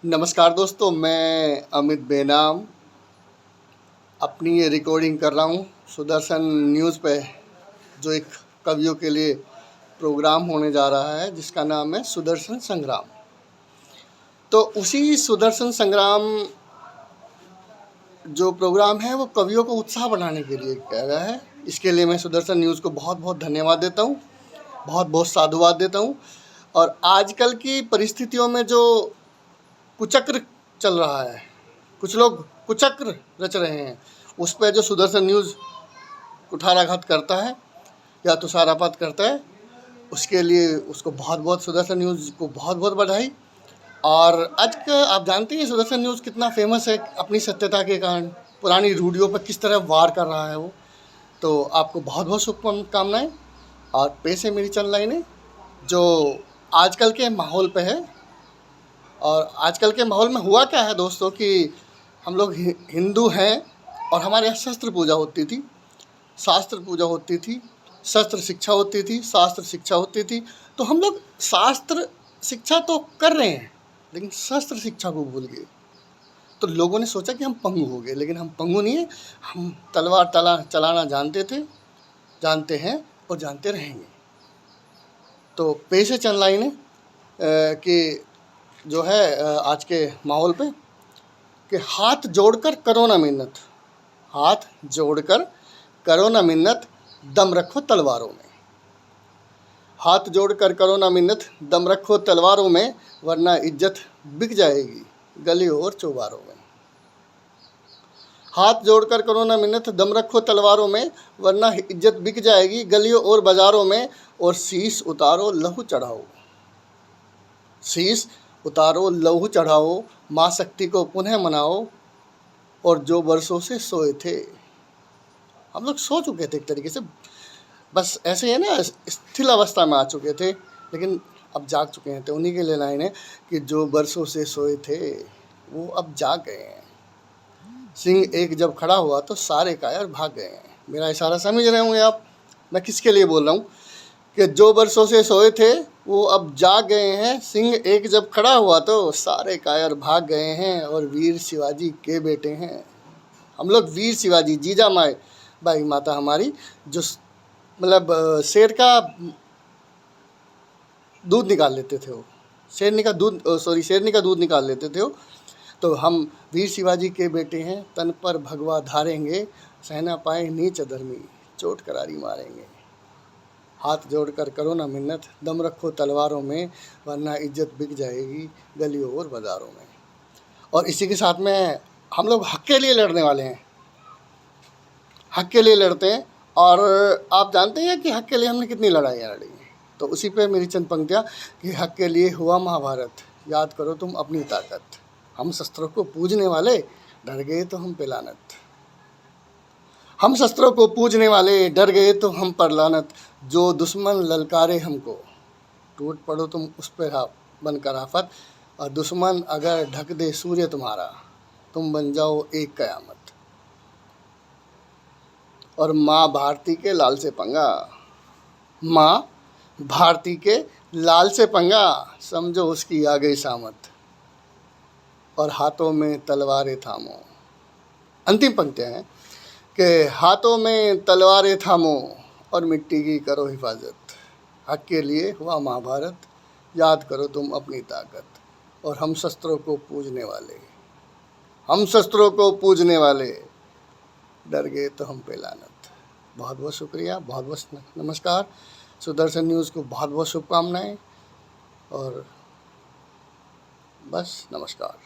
नमस्कार दोस्तों, मैं अमित बेनाम अपनी ये रिकॉर्डिंग कर रहा हूँ सुदर्शन न्यूज़ पे, जो एक कवियों के लिए प्रोग्राम होने जा रहा है जिसका नाम है सुदर्शन संग्राम। तो उसी सुदर्शन संग्राम जो प्रोग्राम है वो कवियों को उत्साह बढ़ाने के लिए किया गया है। इसके लिए मैं सुदर्शन न्यूज़ को बहुत बहुत धन्यवाद देता हूँ, बहुत बहुत साधुवाद देता हूँ। और आजकल की परिस्थितियों में जो कुचक्र चल रहा है, कुछ लोग कुचक्र रच रहे हैं, उस पर जो सुदर्शन न्यूज़ कुठाराघात करता है या तुषारापात करता है, उसके लिए उसको बहुत बहुत सुदर्शन न्यूज़ को बहुत बहुत बधाई। और आज का आप जानते हैं सुदर्शन न्यूज़ कितना फेमस है अपनी सत्यता के कारण, पुरानी रूढ़ियों पर किस तरह वार कर रहा है वो। तो आपको बहुत बहुत शुभकामनाएं। और पेश है मेरी चंद लाइनें जो आजकल के माहौल पे है। और आजकल के माहौल में हुआ क्या है दोस्तों कि हम लोग हिंदू हैं और हमारे यहाँ शस्त्र पूजा होती थी, शास्त्र पूजा होती थी, शस्त्र शिक्षा होती थी, शास्त्र शिक्षा होती थी। तो हम लोग शास्त्र शिक्षा तो कर रहे हैं लेकिन शस्त्र शिक्षा को भूल गए। तो लोगों ने सोचा कि हम पंगु हो गए, लेकिन हम पंगु नहीं है, हम तलवार चलाना जानते हैं और जानते रहेंगे। तो पेश है चंद लाइनें कि जो है आज के माहौल पे कि हाथ जोड़कर करो ना मिन्नत, हाथ जोड़कर करो ना मिन्नत, दम रखो तलवारों में। हाथ जोड़कर करो ना मिन्नत, दम रखो तलवारों में, वरना इज्जत बिक जाएगी गलियों और चौबारों में। हाथ जोड़कर करो ना मिन्नत, दम रखो तलवारों में, वरना इज्जत बिक जाएगी गलियों और बाजारों में। और शीश उतारो लहू चढ़ाओ, शीश उतारो लहू चढ़ाओ, माँ शक्ति को पुनः मनाओ, और जो वर्षों से सोए थे। हम लोग सो चुके थे एक तरीके से, बस ऐसे है ना, स्थिर अवस्था में आ चुके थे, लेकिन अब जाग चुके हैं। तो उन्हीं के लिए लाइन है कि जो वर्षों से सोए थे वो अब जाग गए हैं। सिंह एक जब खड़ा हुआ तो सारे कायर भाग गए हैं। मेरा इशारा समझ रहे होंगे आप, मैं किसके लिए बोल रहा हूँ कि जो वर्षों से सोए थे वो अब जाग गए हैं। सिंह एक जब खड़ा हुआ तो सारे कायर भाग गए हैं, और वीर शिवाजी के बेटे हैं हम लोग। वीर शिवाजी जीजा बाई माता हमारी, जो मतलब शेर का दूध निकाल लेते थे, वो शेरनी का दूध निकाल लेते थे वो। तो हम वीर शिवाजी के बेटे हैं, तन पर भगवा धारेंगे, सहना पाए नीच अधर्मी, चोट करारी मारेंगे। हाथ जोड़कर करो ना मिन्नत, दम रखो तलवारों में, वरना इज्जत बिक जाएगी गलियों और बाज़ारों में। और इसी के साथ में हम लोग हक के लिए लड़ने वाले हैं, हक के लिए लड़ते हैं। और आप जानते हैं कि हक के लिए हमने कितनी लड़ाइयाँ लड़ी हैं। तो उसी पे मेरी चंद पंक्तियाँ कि हक के लिए हुआ महाभारत, याद करो तुम अपनी ताकत। हम शस्त्रों को पूजने वाले, डर गए तो हम पे लानत। हम शस्त्रों को पूजने वाले, डर गए तो हम पर लानत। जो दुश्मन ललकारे हमको, टूट पड़ो तुम उस पर बनकर आफत। और दुश्मन अगर ढक दे सूर्य तुम्हारा, तुम बन जाओ एक कयामत। और माँ भारती के लाल से पंगा, माँ भारती के लाल से पंगा, समझो उसकी आ गई सामत। और हाथों में तलवारें थामो। अंतिम पंक्तियाँ हैं कि हाथों में तलवारें थामो और मिट्टी की करो हिफाजत। हक के लिए हुआ महाभारत, याद करो तुम अपनी ताकत। और हम शस्त्रों को पूजने वाले, हम शस्त्रों को पूजने वाले, डर गए तो हम पे लानत। बहुत बहुत शुक्रिया, बहुत बहुत नमस्कार। सुदर्शन न्यूज़ को बहुत बहुत शुभकामनाएं। और बस नमस्कार।